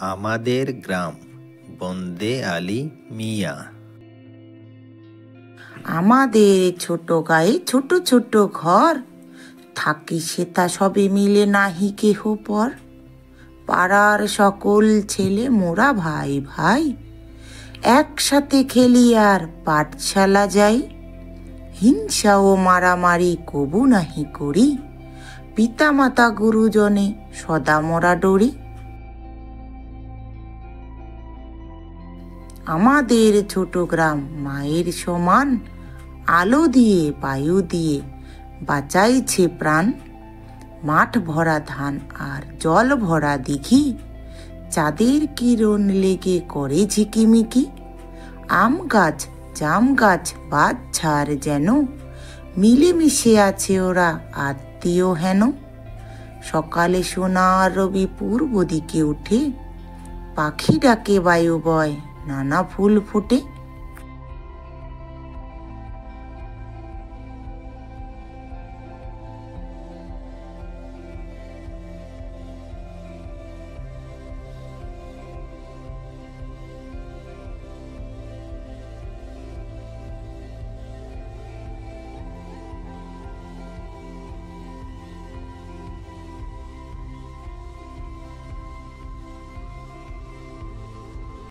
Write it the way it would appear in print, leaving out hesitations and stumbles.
আমাদের গ্রাম বন্দে আলী মিয়া। আমাদের ছোট গায়ে ছোট ছোট ঘর, থাকি সেটা সবে মিলে নাহি কেহ পর। পাড়ার সকল ছেলে মোরা ভাই ভাই, একসাথে খেলি আর পাঠশালা যাই। হিংসা ও মারামারি কবু নাহি করি, পিতা মাতা গুরুজনে সদা মোরা ডরি। আমাদের ছোট গ্রাম মায়ের সমান, আলো দিয়ে বায়ু দিয়ে বাঁচাইছে প্রাণ। মাঠ ভরা ধান আর জল ভরা দিঘি, চাঁদের কিরণ লেগে করে ঝিকিমিকি। আম গাছ জাম গাছ বাছার যেন, মিলেমিশে আছে ওরা আত্মীয় হেন। সকালে সোনার রবি পূর্ব দিকে উঠে, পাখি ডাকে বায়ু বয় নানা ফুল ফোটে।